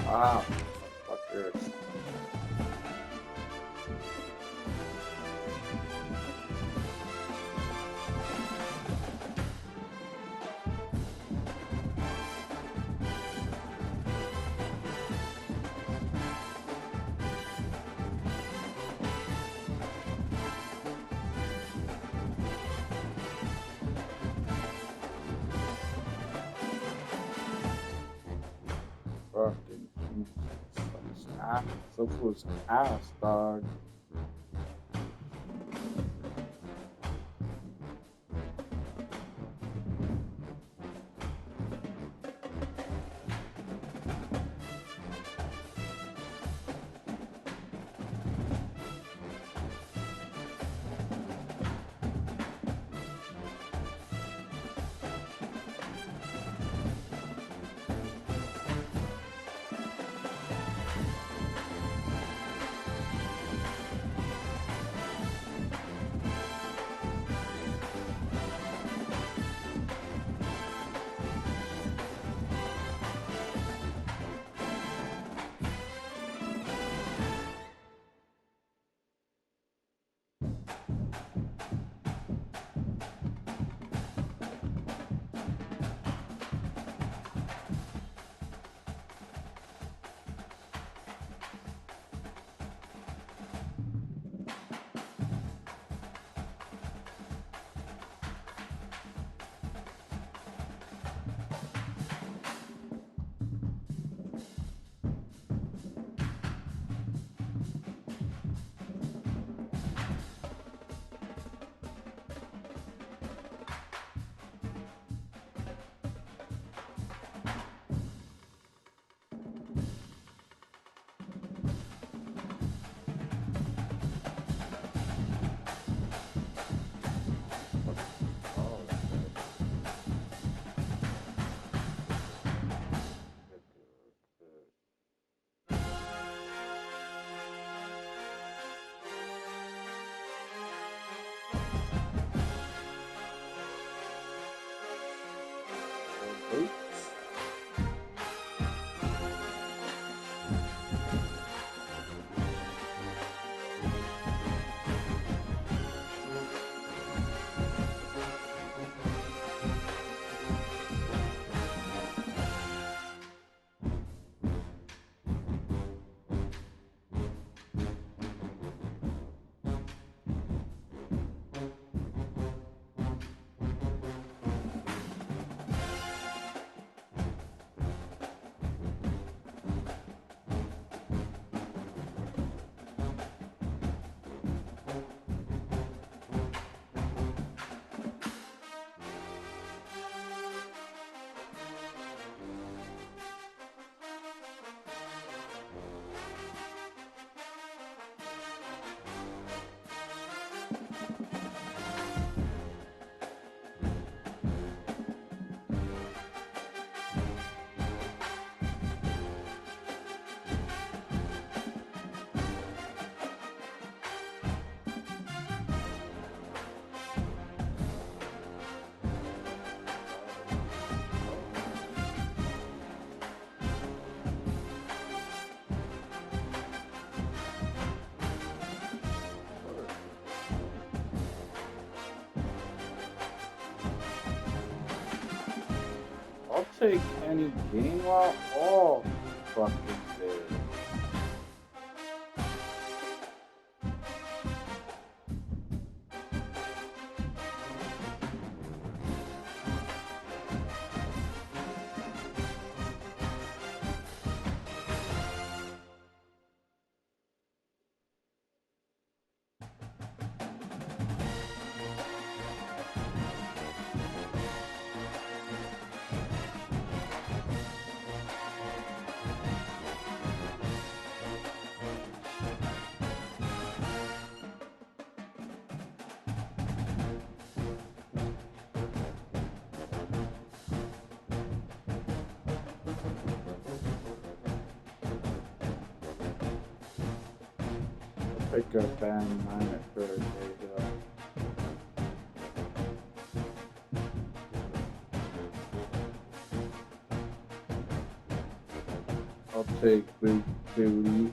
Wow, motherfuckers. Fucking Jesus. So fool's ass, dog. Oh, good, good. Wait. I'll take any game while all fucking day. Pick up and mine it for a day, though. I'll Query.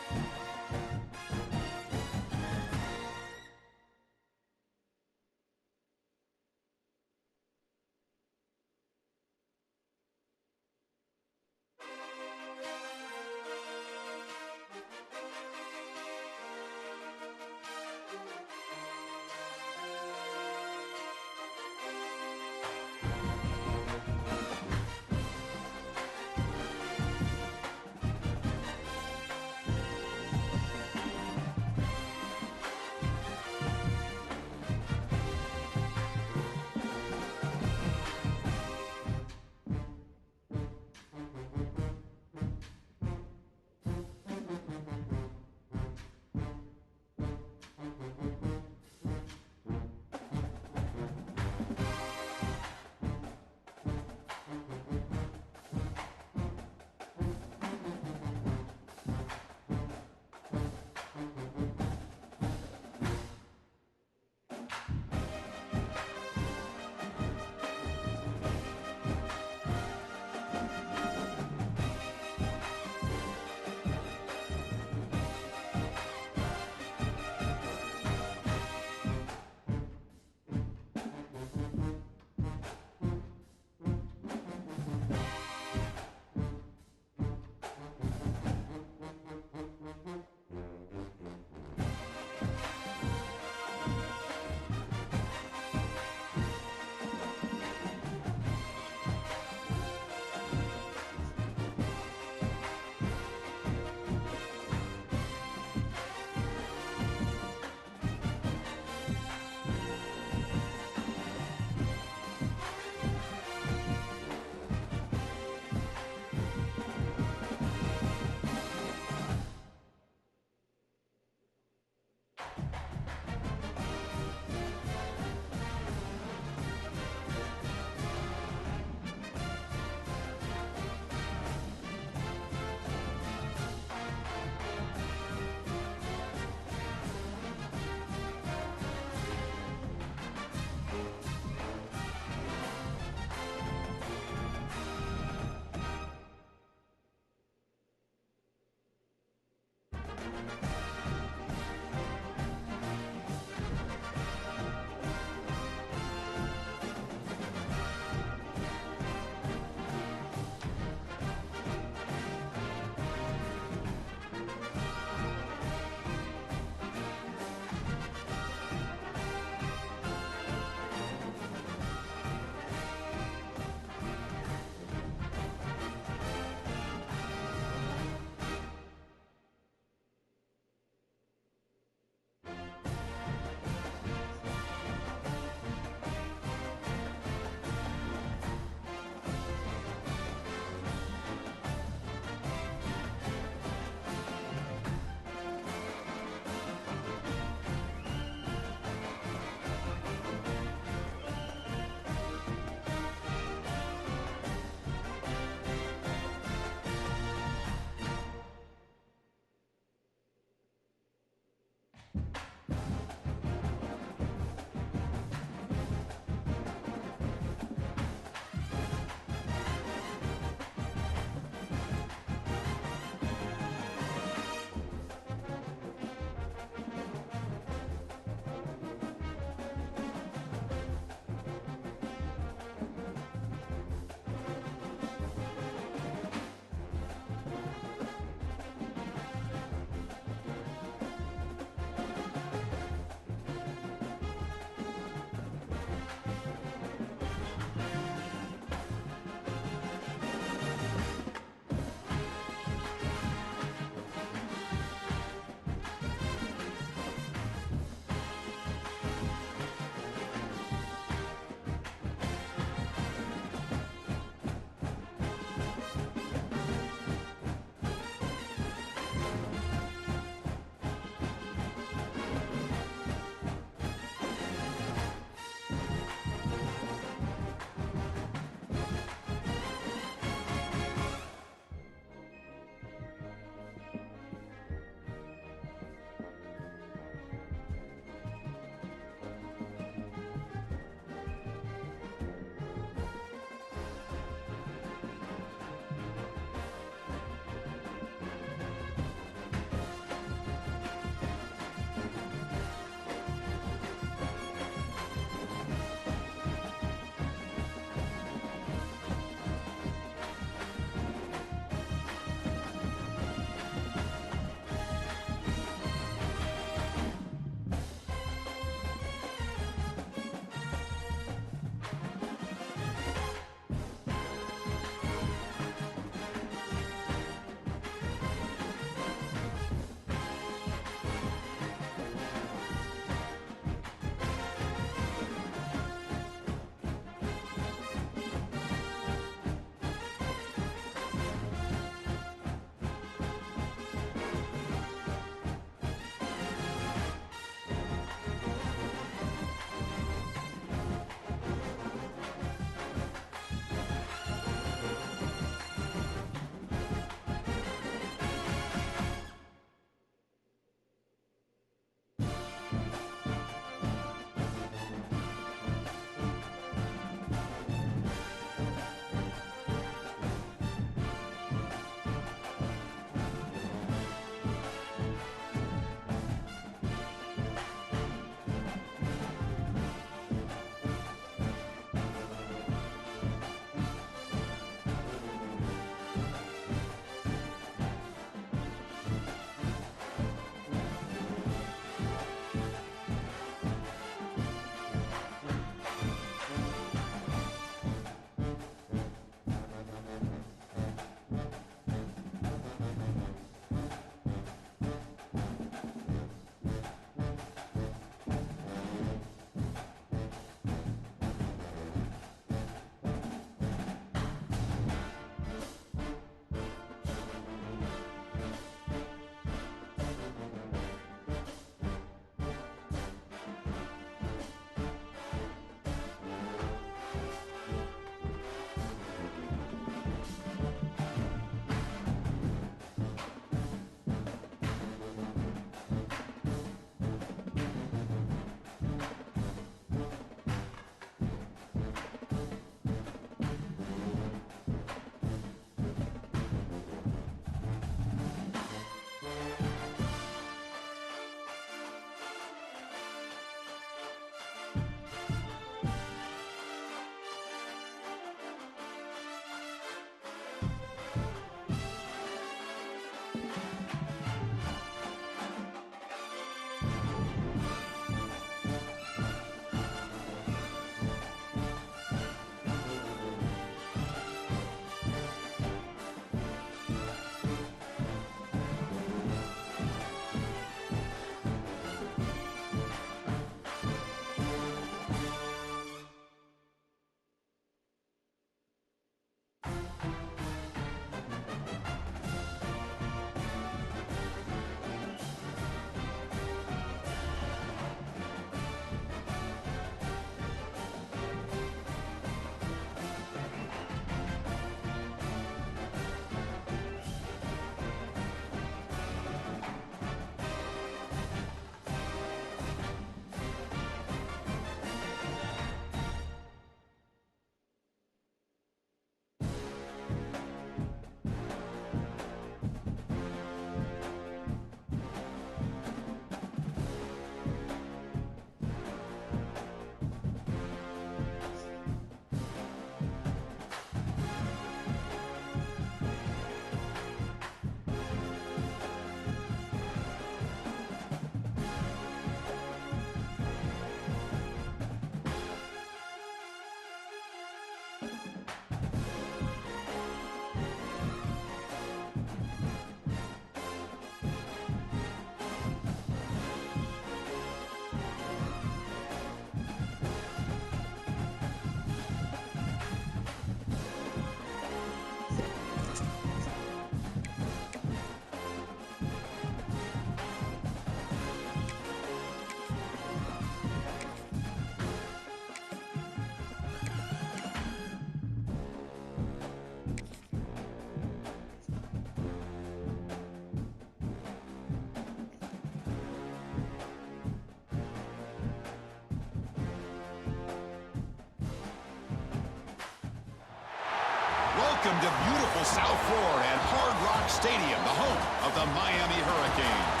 Welcome to beautiful South Florida at Hard Rock Stadium, the home of the Miami Hurricanes.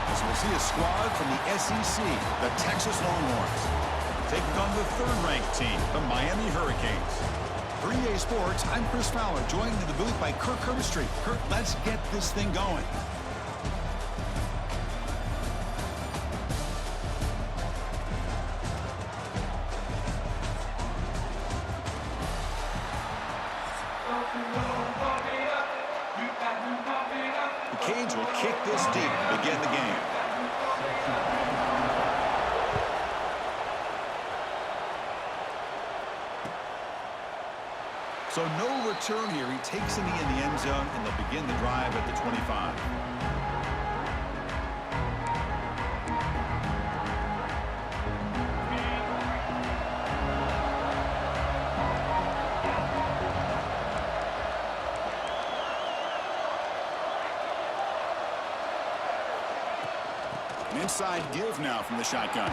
As we'll see a squad from the SEC, the Texas Longhorns, taking on the third-ranked team, the Miami Hurricanes. 3A Sports, I'm Chris Fowler, joined in the booth by Kirk Herbstreit. Kirk, let's get this thing going. The Canes will kick this deep to begin the game. So no return here. He takes it in the end zone, and they'll begin the drive at the 25. An inside give now from the shotgun.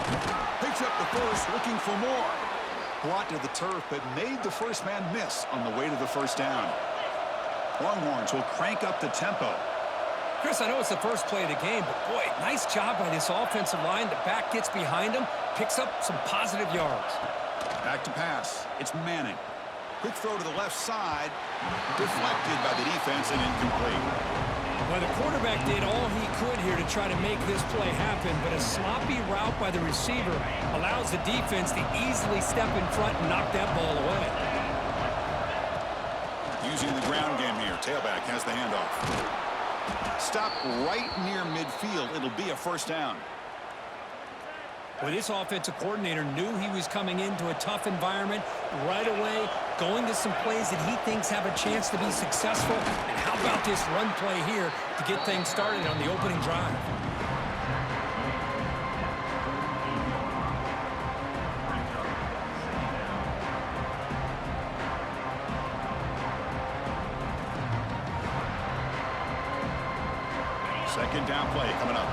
Picks up the first, looking for more. Brought to the turf, but made the first man miss on the way to the first down. Longhorns will crank up the tempo. Chris, I know it's the first play of the game, but boy, nice job by this offensive line. The back gets behind him, picks up some positive yards. Back to pass. It's Manning. Quick throw to the left side. Deflected by the defense and incomplete. Well, the quarterback did all he could here to try to make this play happen, but a sloppy route by the receiver allows the defense to easily step in front and knock that ball away. Using the ground game here. Tailback has the handoff. Stop right near midfield. It'll be a first down. Well, this offensive coordinator knew he was coming into a tough environment right away, going to some plays that he thinks have a chance to be successful. And how about this run play here to get things started on the opening drive? Second down play coming up.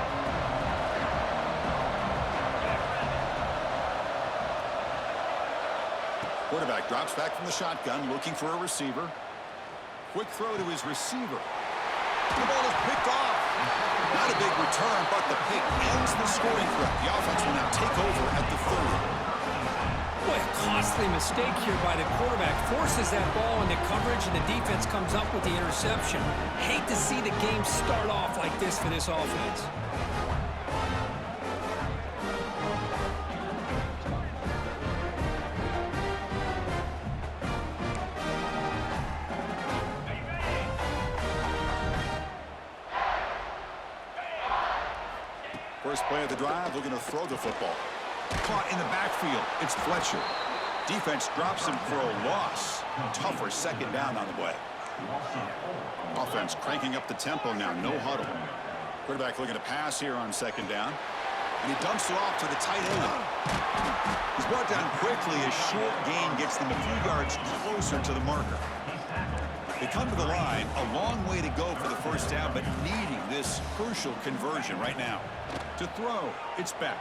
Quarterback drops back from the shotgun, looking for a receiver. Quick throw to his receiver. The ball is picked off. Not a big return, but the pick ends the scoring threat. The offense will now take over at the 30. Boy, a costly mistake here by the quarterback. Forces that ball into coverage, and the defense comes up with the interception. Hate to see the game start off like this for this offense. First play of the drive, looking to throw the football. Caught in the backfield. It's Fletcher. Defense drops him for a loss. Tougher second down on the way. Offense cranking up the tempo now. No huddle. Quarterback looking to pass here on second down. And he dumps it off to the tight end. He's brought down quickly. A short gain gets them a few yards closer to the marker. They come to the line, a long way to go for the first down, but needing this crucial conversion right now. To throw, it's back.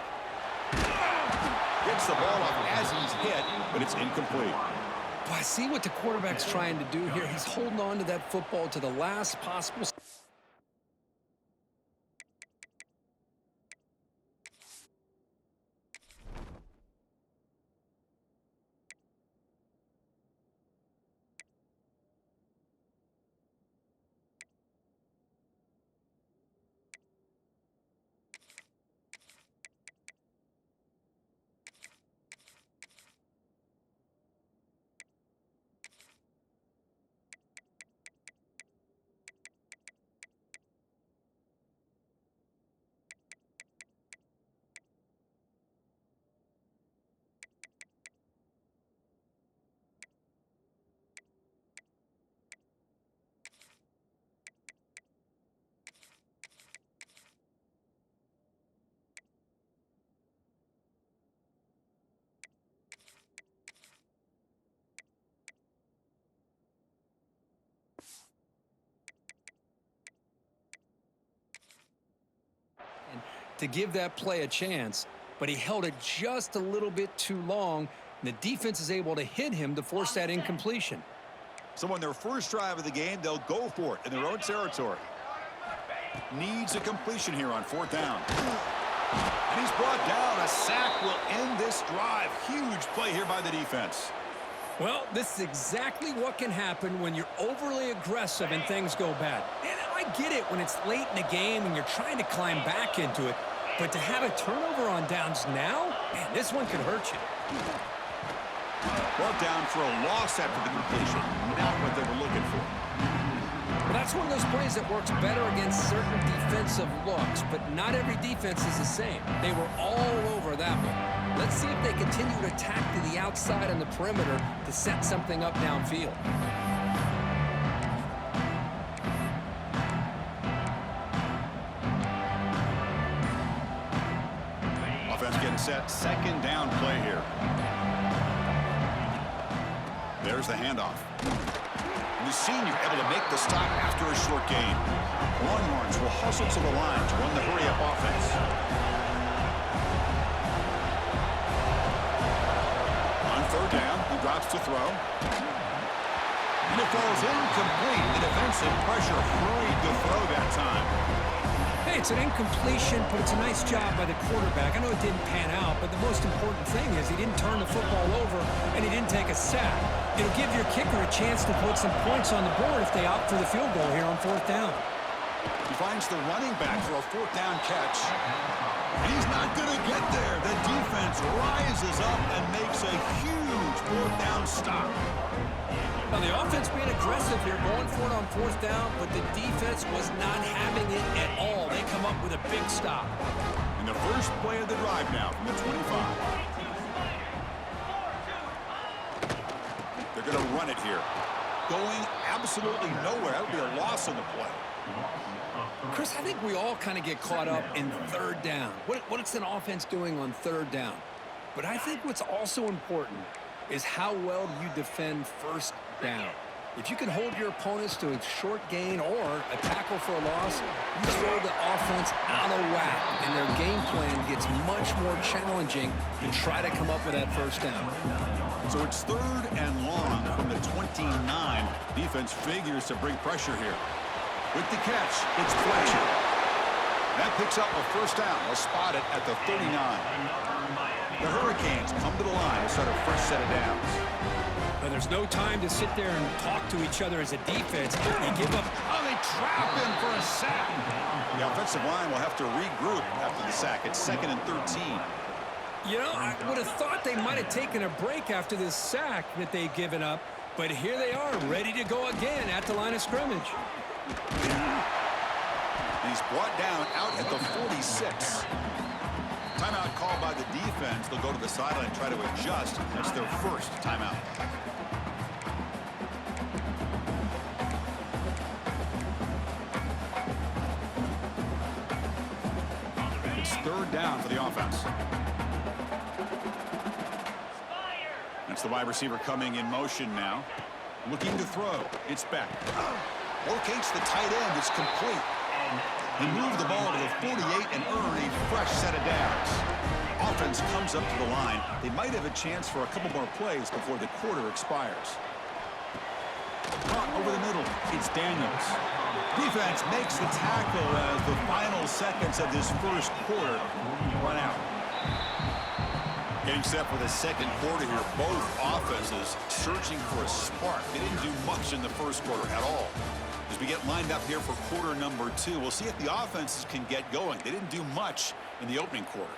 Gets the ball up as he's hit, but it's incomplete. Well, I see what the quarterback's trying to do here. He's holding on to that football to the last possible. To give that play a chance, but he held it just a little bit too long, and the defense is able to hit him to force that incompletion. So on their first drive of the game, they'll go for it in their own territory. Needs a completion here on 4th down. And he's brought down. A sack will end this drive. Huge play here by the defense. Well, this is exactly what can happen when you're overly aggressive and things go bad. And I get it when it's late in the game and you're trying to climb back into it. But to have a turnover on downs now, man, this one could hurt you. Brought down for a loss after the completion. Not what they were looking for. Well, that's one of those plays that works better against certain defensive looks, but not every defense is the same. They were all over that one. Let's see if they continue to attack to the outside on the perimeter to set something up downfield. Offense getting set. 2nd down play here. There's the handoff. The senior able to make the stop after a short gain. Longhorns will hustle to the line to run the hurry-up offense. On 3rd down, he drops to throw. And it falls incomplete. The defensive pressure hurried to throw that time. Hey, it's an incompletion, but it's a nice job by the quarterback. I know it didn't pan out, but the most important thing is he didn't turn the football over and he didn't take a sack. It'll give your kicker a chance to put some points on the board if they opt for the field goal here on 4th down. He finds the running back for a 4th down catch. And he's not going to get there. The defense rises up and makes a huge 4th down stop. Now, the offense being aggressive here, going for it on 4th down, but the defense was not having it at all. They come up with a big stop. And the first play of the drive now from the 25. They're going to run it here. Going absolutely nowhere. That would be a loss on the play. Chris, I think we all kind of get caught up in 3rd down. What's an offense doing on 3rd down? But I think what's also important is how well you defend 1st down. If you can hold your opponents to a short gain or a tackle for a loss, you throw the offense out of whack, and their game plan gets much more challenging to try to come up with that 1st down. So it's 3rd and long from the 29. Defense figures to bring pressure here. With the catch, it's Fletcher. That picks up a 1st down. They'll spot it at the 39. The Hurricanes come to the line to start a fresh set of downs. But there's no time to sit there and talk to each other as a defense. You give up. Oh, they trap him for a sack. The offensive line will have to regroup after the sack. It's 2nd and 13. You know, I would have thought they might have taken a break after this sack that they'd given up. But here they are, ready to go again at the line of scrimmage. And he's brought down out at the 46. Timeout called by the defense. They'll go to the sideline and try to adjust. That's their first timeout. It's 3rd down for the offense. That's the wide receiver coming in motion now. Looking to throw. It's back. Locates the tight end. It's complete. They move the ball to the 48 and earn a fresh set of downs. Offense comes up to the line. They might have a chance for a couple more plays before the quarter expires. Caught over the middle. It's Daniels. Defense makes the tackle as the final seconds of this first quarter run out. Getting set for the 2nd quarter here. Both offenses searching for a spark. They didn't do much in the first quarter at all. As we get lined up here for quarter number 2, we'll see if the offenses can get going. They didn't do much in the opening quarter.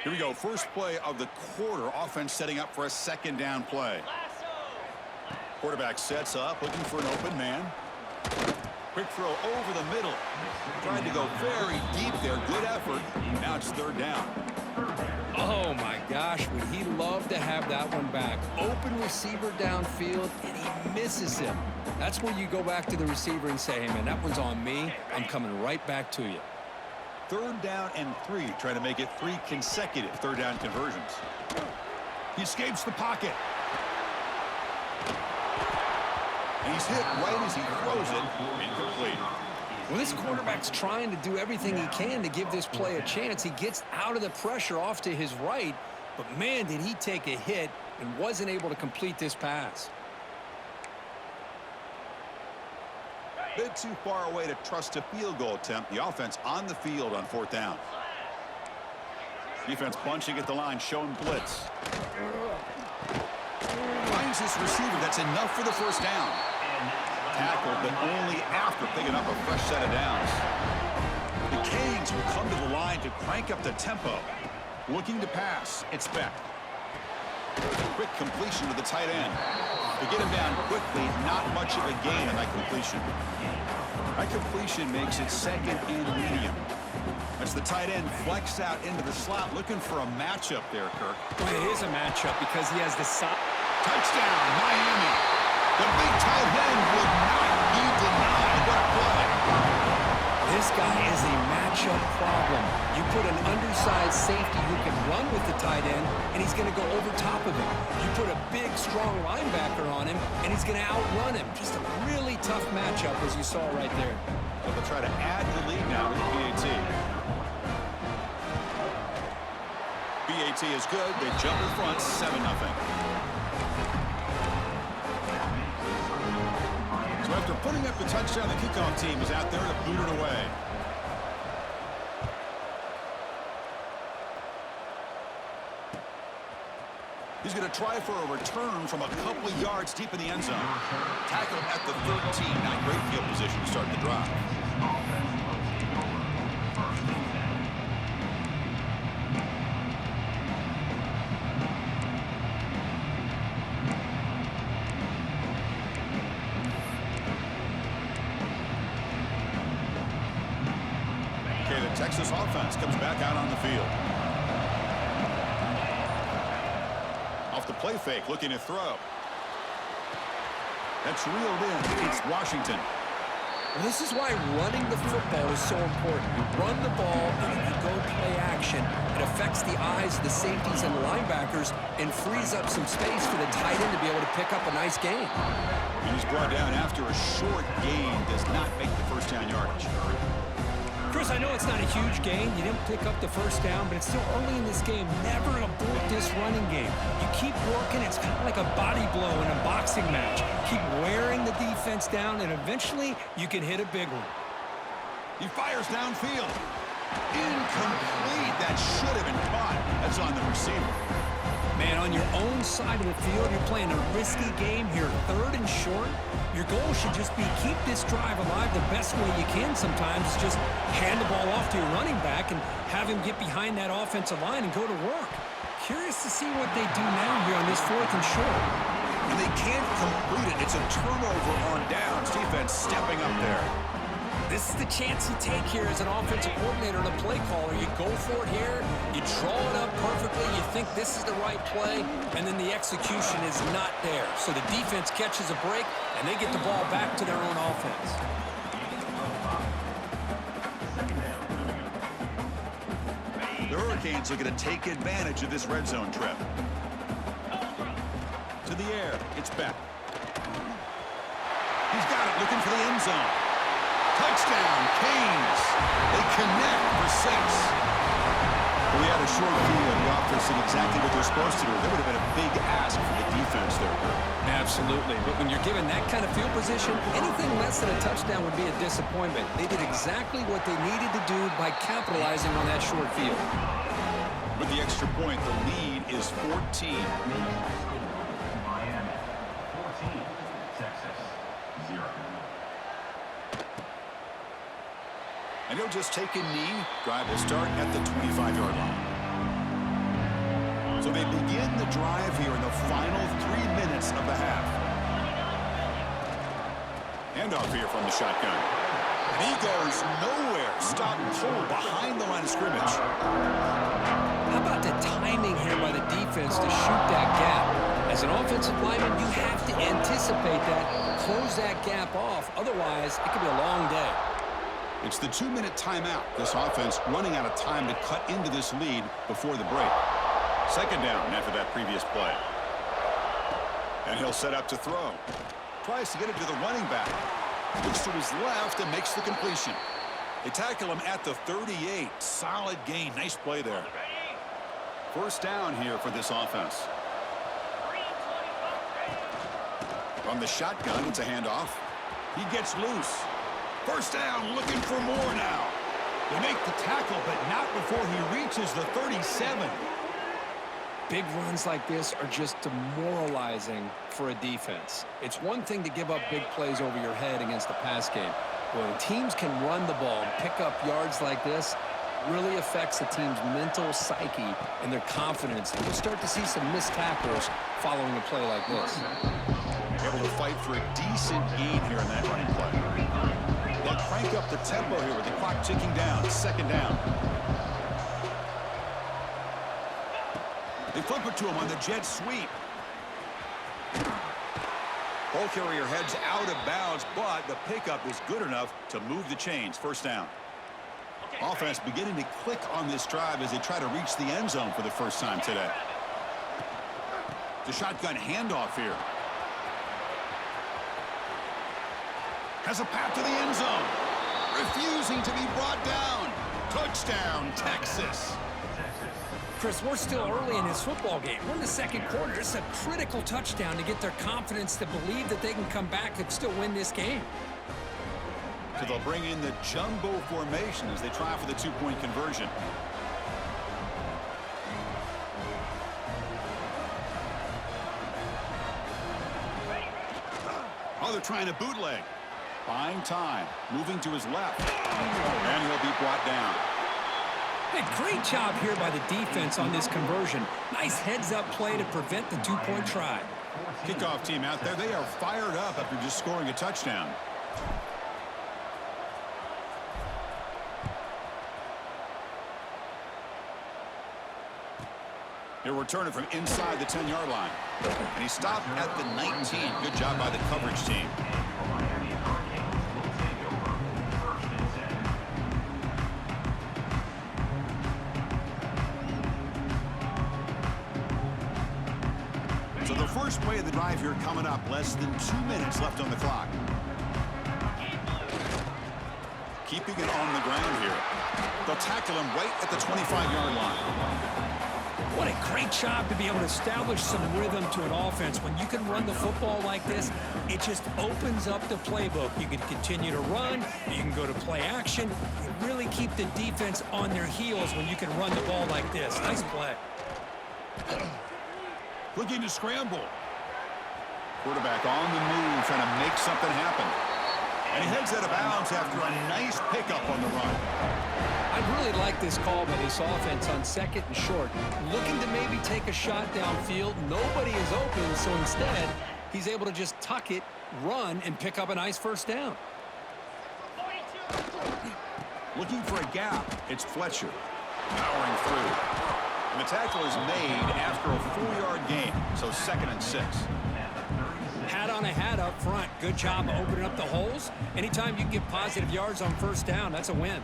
Here we go. First play of the quarter. Offense setting up for a 2nd down play. Quarterback sets up, looking for an open man. Quick throw over the middle. Tried to go very deep there. Good effort. Now it's 3rd down. Oh, my gosh. Would he love to have that one back? Open receiver downfield, and he misses him. That's when you go back to the receiver and say, hey, man, that one's on me. I'm coming right back to you. 3rd down and 3. Trying to make it 3 consecutive 3rd down conversions. He escapes the pocket. He's hit right as he throws it. Incomplete. Well, this quarterback's trying to do everything he can to give this play a chance. He gets out of the pressure off to his right, but man, did he take a hit and wasn't able to complete this pass. Bit too far away to trust a field goal attempt. The offense on the field on 4th down. Defense bunching at the line, showing blitz. Finds his receiver. That's enough for the 1st down. Tackled, but only after picking up a fresh set of downs. The Canes will come to the line to crank up the tempo. Looking to pass. It's Beck. Quick completion to the tight end. To get him down quickly, not much of a gain on that completion. That completion makes it 2nd and medium. As the tight end flex out into the slot, looking for a matchup there, Kirk. Well, it is a matchup because he has the side. Touchdown, Miami. The big tight end would not be denied. What a play. This guy is a matchup problem. You put an undersized safety who can run with the tight end, and he's going to go over top of him. You put a big, strong linebacker on him, and he's going to outrun him. Just a really tough matchup, as you saw right there. So they'll try to add the lead now with the PAT. PAT is good. They jump in front, 7-0. So after putting up the touchdown, the kickoff team is out there to boot it away. He's going to try for a return from a couple of yards deep in the end zone. Tackled at the 13. Not great field position to start the drive. Okay, the Texas offense comes back out on the field. Off the play fake, looking to throw. That's reeled in. It's Washington. Well, this is why running the football is so important. You run the ball and then you go play action. It affects the eyes of the safeties and the linebackers and frees up some space for the tight end to be able to pick up a nice gain. He's brought down after a short gain. Does not make the 1st down yardage. Chris, I know it's not a huge gain. You didn't pick up the 1st down, but it's still early in this game. Never abort this running game. You keep working. It's kind of like a body blow in a boxing match. Keep wearing the defense down, and eventually you can hit a big one. He fires downfield. Incomplete. That should have been caught. That's on the receiver. Man, on your own side of the field, you're playing a risky game here. 3rd and short. Your goal should just be keep this drive alive the best way you can sometimes. Just hand the ball off to your running back and have him get behind that offensive line and go to work. Curious to see what they do now here on this 4th and short. And they can't complete it. It's a turnover on downs. Defense stepping up there. This is the chance you take here as an offensive coordinator and a play caller. You go for it here, you draw it up perfectly, you think this is the right play, and then the execution is not there. So the defense catches a break, and they get the ball back to their own offense. The Hurricanes looking to take advantage of this red zone trip. To the air, it's Beck. He's got it, looking for the end zone. Touchdown, Canes. They connect for 6. We had a short field. The offense did exactly what they're supposed to do. That would have been a big ask for the defense there. Absolutely. But when you're given that kind of field position, anything less than a touchdown would be a disappointment. They did exactly what they needed to do by capitalizing on that short field. With the extra point, the lead is 14. Miami, 14. Texas, 0. And he'll just take a knee. Drive will start at the 25-yard line. So they begin the drive here in the final 3 minutes of the half. Handoff here from the shotgun. And he goes nowhere. Stopped cold behind the line of scrimmage. How about the timing here by the defense to shoot that gap? As an offensive lineman, you have to anticipate that, close that gap off. Otherwise, it could be a long day. It's the 2-minute timeout. This offense running out of time to cut into this lead before the break. 2nd down after that previous play. And he'll set up to throw. tries to get it to the running back. Looks to his left and makes the completion. They tackle him at the 38. Solid gain. Nice play there. First down here for this offense. From the shotgun, it's a handoff. He gets loose. First down, looking for more now. They make the tackle, but not before he reaches the 37. Big runs like this are just demoralizing for a defense. It's one thing to give up big plays over your head against the pass game. But when teams can run the ball and pick up yards like this, it really affects the team's mental psyche and their confidence. And you'll start to see some missed tackles following a play like this. Able to fight for a decent gain here in that running play. They'll crank up the tempo here with the clock ticking down. Second down. They flip it to him on the jet sweep. Ball carrier heads out of bounds, but the pickup is good enough to move the chains. First down. Offense beginning to click on this drive as they try to reach the end zone for the first time today. The shotgun handoff here. Has a path to the end zone. Refusing to be brought down. Touchdown, Texas. Chris, we're still early in this football game. We're in the second quarter. It's a critical touchdown to get their confidence to believe that they can come back and still win this game. So they'll bring in the jumbo formation as they try for the two-point conversion. Oh, they're trying to bootleg. Buying time. Moving to his left. And he'll be brought down. Hey, great job here by the defense on this conversion. Nice heads-up play to prevent the two-point try. Kickoff team out there. They are fired up after just scoring a touchdown. He'll return it from inside the 10-yard line. And he stopped at the 19. Good job by the coverage team. So the first play of the drive here coming up. Less than 2 minutes left on the clock. Keeping it on the ground here. They'll tackle him right at the 25-yard line. What a great job to be able to establish some rhythm to an offense. When you can run the football like this, it just opens up the playbook. You can continue to run. You can go to play action. You really keep the defense on their heels when you can run the ball like this. Nice play. Looking to scramble. Quarterback on the move, trying to make something happen. And he heads out of bounds after a nice pickup on the run. I really like this call by this offense on second and short. Looking to maybe take a shot downfield. Nobody is open, so instead, he's able to just tuck it, run, and pick up a nice first down. Looking for a gap. It's Fletcher. Powering through. And the tackle is made after a 4-yard gain, so second and 6. Hat on a hat up front. Good job of opening up the holes. Anytime you can get positive yards on first down, that's a win.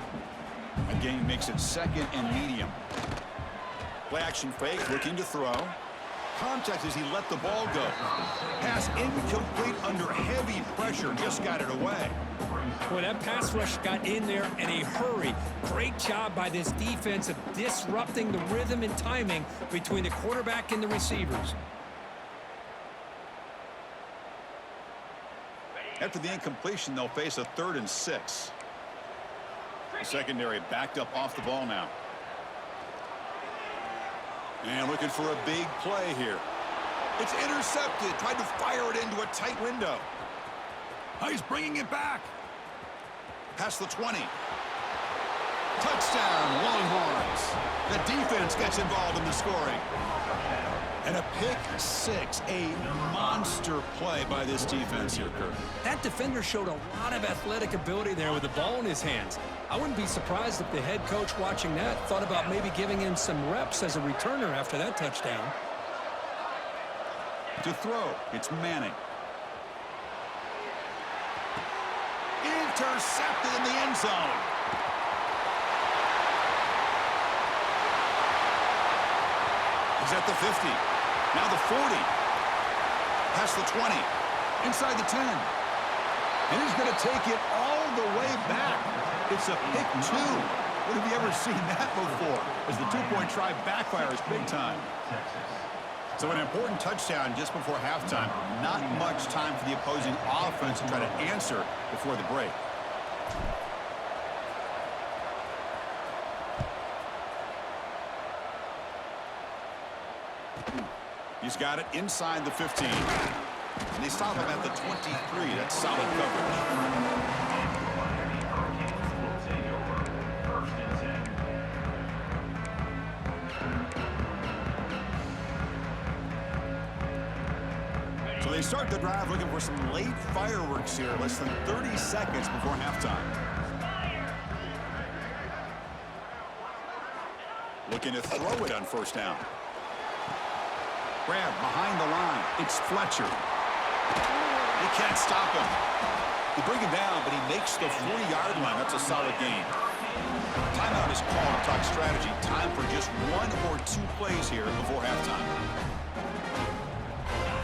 A gain makes it second and medium. Play action fake, looking to throw. Contact as he let the ball go. Pass incomplete under heavy pressure. Just got it away. Boy, that pass rush got in there in a hurry. Great job by this defense of disrupting the rhythm and timing between the quarterback and the receivers. After the incompletion, they'll face a 3rd and 6. The secondary backed up off the ball now. And looking for a big play here. It's intercepted. Tried to fire it into a tight window. Oh, he's bringing it back. Past the 20. Touchdown, Longhorns. The defense gets involved in the scoring. And a pick 6, a monster play by this defense here, Kurt. That defender showed a lot of athletic ability there with the ball in his hands. I wouldn't be surprised if the head coach watching that thought about maybe giving him some reps as a returner after that touchdown. To throw, it's Manning. Intercepted in the end zone. He's at the 50. Now the 40. Past the 20. inside the 10. And he's going to take it all the way back. It's a pick 2. When have you ever seen that before? As the two-point try backfires big time. So an important touchdown just before halftime. Not much time for the opposing offense to try to answer before the break. He's got it inside the 15. And they stop him at the 23. That's solid coverage. So they start the drive looking for some late fireworks here. Less than 30 seconds before halftime. Looking to throw it on first down. Grab behind the line. It's Fletcher. They can't stop him. They bring him down, but he makes the 40-yard line. That's a solid gain. Timeout is called to talk strategy. Time for just 1 or 2 plays here before halftime.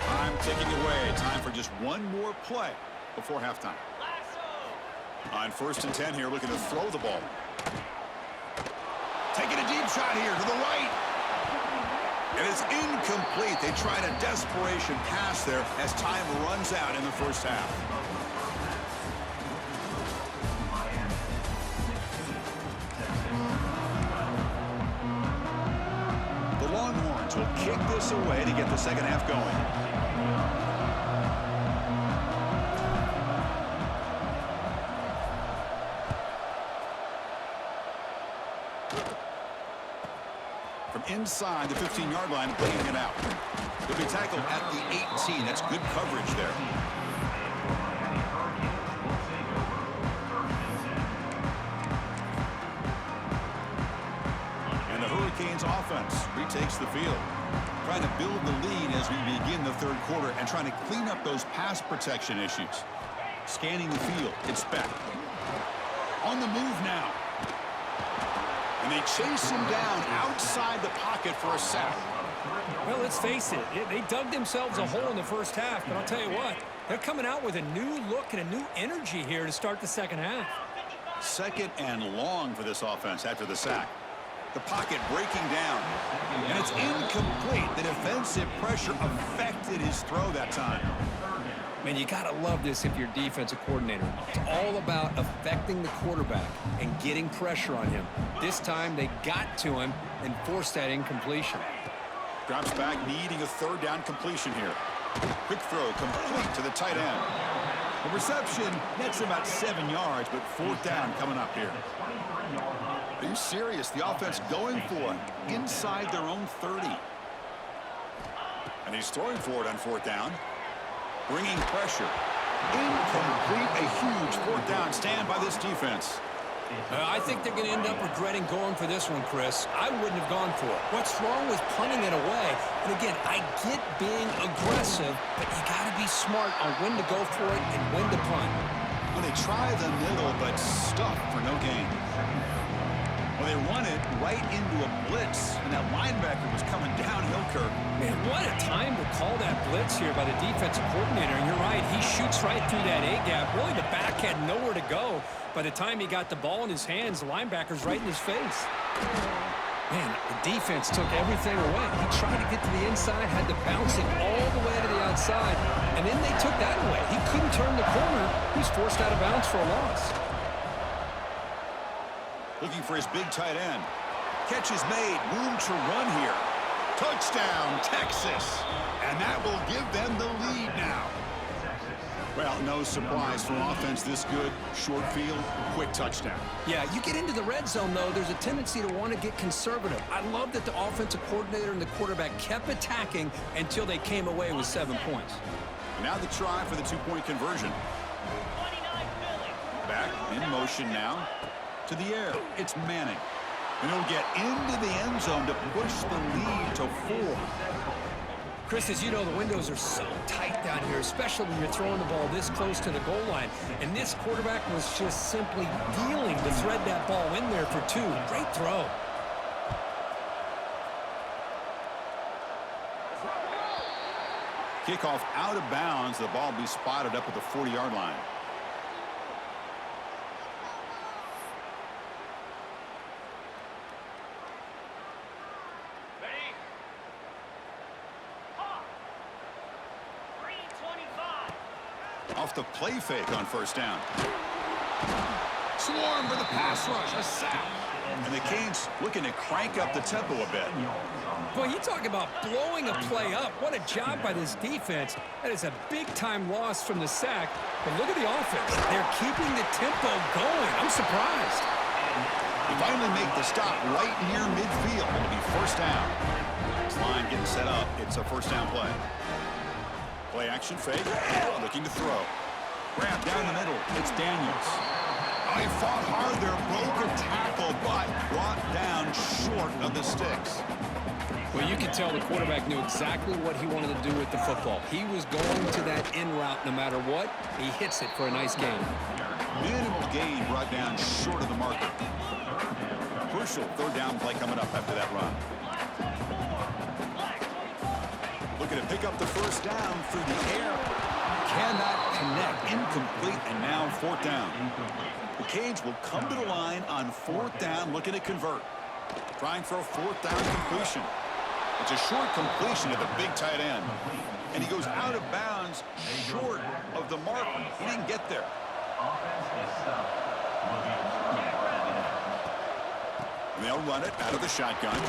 Time ticking away. Time for just 1 more play before halftime. On first and 10 here, looking to throw the ball. Taking a deep shot here to the right. And it's incomplete. They tried a desperation pass there as time runs out in the first half. The Longhorns will kick this away to get the second half going. From inside the 15-yard line, playing it out. He'll be tackled at the 18. That's good coverage there. And the Hurricanes offense retakes the field. Trying to build the lead as we begin the third quarter and trying to clean up those pass protection issues. Scanning the field. It's Beck. On the move now. And they chase him down outside the pocket for a sack. Well, let's face it. They dug themselves a hole in the first half, but I'll tell you what, they're coming out with a new look and a new energy here to start the second half. Second and long for this offense after the sack. The pocket breaking down. And it's incomplete. The defensive pressure affected his throw that time. Man, you got to love this if you're a defensive coordinator. It's all about affecting the quarterback and getting pressure on him. This time, they got to him and forced that incompletion. Drops back, needing a third down completion here. Quick throw, complete to the tight end. The reception nets about 7 yards, but fourth down coming up here. Are you serious? The offense going for it inside their own 30. And he's throwing for it on fourth down. Bringing pressure. Incomplete. A huge fourth down stand by this defense. I think they're going to end up regretting going for this one, Chris. I wouldn't have gone for it. What's wrong with punting it away? And again, I get being aggressive, but you got to be smart on when to go for it and when to punt. Well, they try the middle, but stuff for no gain. Well, they run it right into a blitz, and that linebacker was coming downhill, Kirk. Man, what a time to call that blitz here by the defensive coordinator. And you're right, he shoots right through that A-gap. Really, the back had nowhere to go. By the time he got the ball in his hands, the linebacker's right in his face. Man, the defense took everything away. He tried to get to the inside, had to bounce it all the way to the outside, and then they took that away. He couldn't turn the corner. He was forced out of bounds for a loss. Looking for his big tight end. Catch is made. Room to run here. Touchdown, Texas. And that will give them the lead now. Well, no surprise for offense this good. Short field, quick touchdown. Yeah, you get into the red zone, though, there's a tendency to want to get conservative. I love that the offensive coordinator and the quarterback kept attacking until they came away with 7 points. Now the try for the two-point conversion. Back in motion now. To the air, it's Manning. And he'll get into the end zone to push the lead to 4. Chris, as you know, the windows are so tight down here, especially when you're throwing the ball this close to the goal line. And this quarterback was just simply dealing to thread that ball in there for 2. Great throw. Kickoff out of bounds. The ball will be spotted up at the 40-yard line. Ready? Hawk. 325. Off the play fake on first down. Swarm for the pass rush. A sack. And the Canes looking to crank up the tempo a bit. Boy, you talk about blowing a play up. What a job by this defense. That is a big-time loss from the sack. But look at the offense. They're keeping the tempo going. I'm surprised. They finally make the stop right near midfield. It'll be first down. This line getting set up. It's a first down play. Play action fake. Looking to throw. Grab down the middle. It's Daniels. Oh, he fought hard there. Broke a tackle, but brought down short of the sticks. Well, you can tell the quarterback knew exactly what he wanted to do with the football. He was going to that in route no matter what. He hits it for a nice gain. Minimal gain brought down short of the marker. Crucial third down play coming up after that run. Looking to pick up the first down through the air. Cannot connect. Incomplete, and now fourth down. The Canes will come to the line on fourth down, looking to convert. Trying for a fourth down completion. It's a short completion to the big tight end. And he goes out of bounds short of the mark. He didn't get there. And they'll run it out of the shotgun.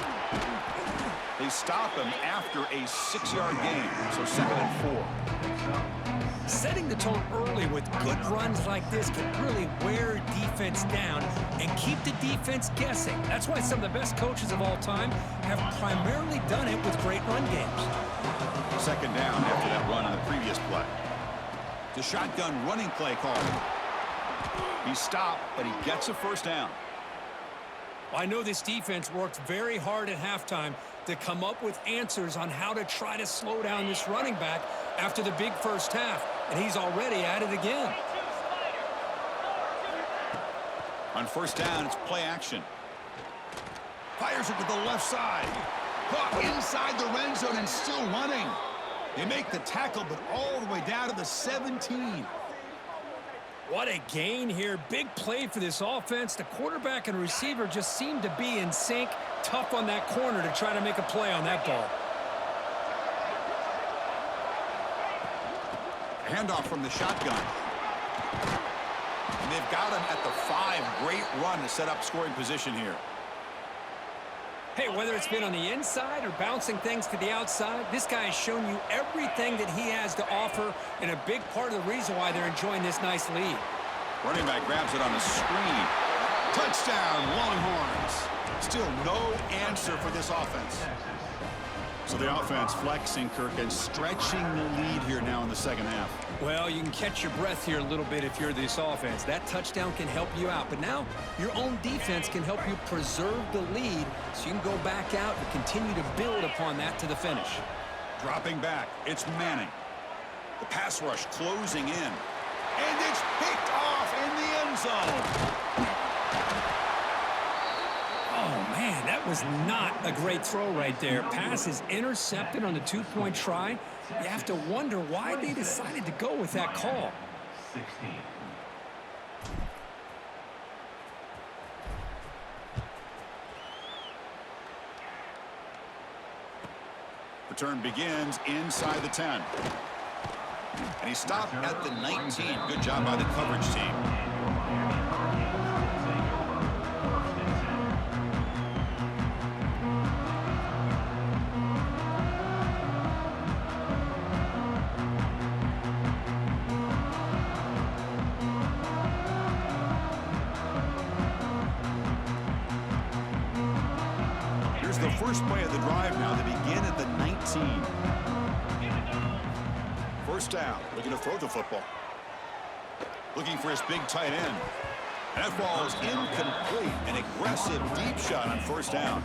They stop him after a 6-yard gain. So 2nd and 4. Setting the tone early with good runs like this can really wear defense down and keep the defense guessing. That's why some of the best coaches of all time have primarily done it with great run games. 2nd down after that run on the previous play. The shotgun running play called. He stopped, but he gets a first down. I know this defense worked very hard at halftime to come up with answers on how to try to slow down this running back after the big first half, and he's already at it again. On first down, it's play action. Fires it to the left side. Caught inside the red zone and still running. They make the tackle, but all the way down to the 17. What a gain here. Big play for this offense. The quarterback and receiver just seem to be in sync. Tough on that corner to try to make a play on that ball. Handoff from the shotgun. And they've got him at the 5. Great run to set up scoring position here. Hey, whether it's been on the inside or bouncing things to the outside, this guy has shown you everything that he has to offer, and a big part of the reason why they're enjoying this nice lead. Running back grabs it on the screen. Touchdown, Longhorns. Still no answer for this offense. So the offense flexing, Kirk, and stretching the lead here now in the second half. Well, you can catch your breath here a little bit if you're this offense. That touchdown can help you out. But now your own defense can help you preserve the lead so you can go back out and continue to build upon that to the finish. Dropping back, it's Manning. The pass rush closing in. And it's picked off in the end zone. Oh, man, that was not a great throw right there. Pass is intercepted on the 2-point try. You have to wonder why they decided to go with that call. 16. Return begins inside the 10. And he stopped at the 19. Good job by the coverage team. Here's the first play of the drive now. They begin at the 19. First down, looking to throw the football. Looking for his big tight end. And that ball is incomplete. An aggressive deep shot on first down.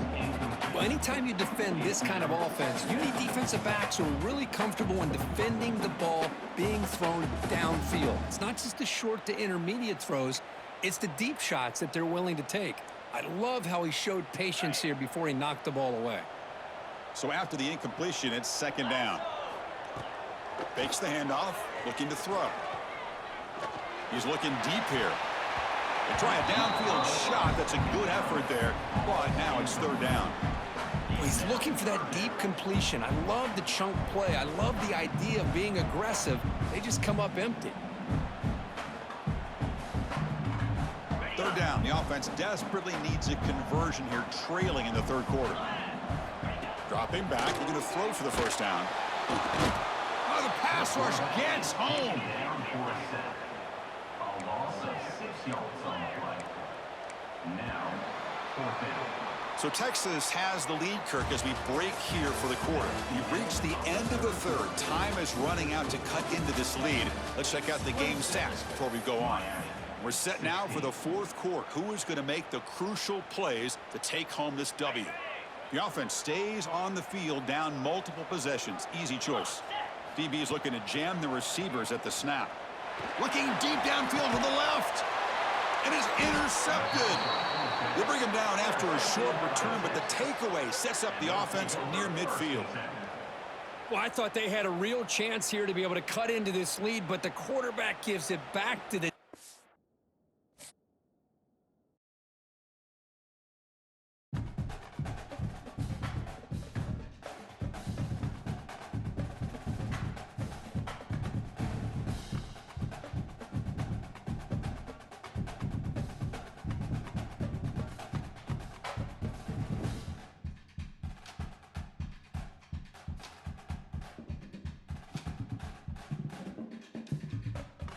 Well, anytime you defend this kind of offense, you need defensive backs who are really comfortable in defending the ball being thrown downfield. It's not just the short to intermediate throws, it's the deep shots that they're willing to take. I love how he showed patience here before he knocked the ball away. So after the incompletion, it's second down. Fakes the handoff, looking to throw. He's looking deep here. They try a downfield shot. That's a good effort there, but now it's third down. He's looking for that deep completion. I love the chunk play. I love the idea of being aggressive. They just come up empty. Third down. The offense desperately needs a conversion here, trailing in the third quarter. Dropping back. They're going to throw for the first down. Oh, the pass rush gets home. Down for a set. A loss of 6 yards on the play. Now, fourth down. So Texas has the lead, Kirk, as we break here for the quarter. We've reached the end of the third. Time is running out to cut into this lead. Let's check out the game stats before we go on. We're set now for the fourth quarter. Who is going to make the crucial plays to take home this W? The offense stays on the field, down multiple possessions. Easy choice. DB is looking to jam the receivers at the snap. Looking deep downfield to the left. It is intercepted. They bring him down after a short return, but the takeaway sets up the offense near midfield. Well, I thought they had a real chance here to be able to cut into this lead, but the quarterback gives it back to the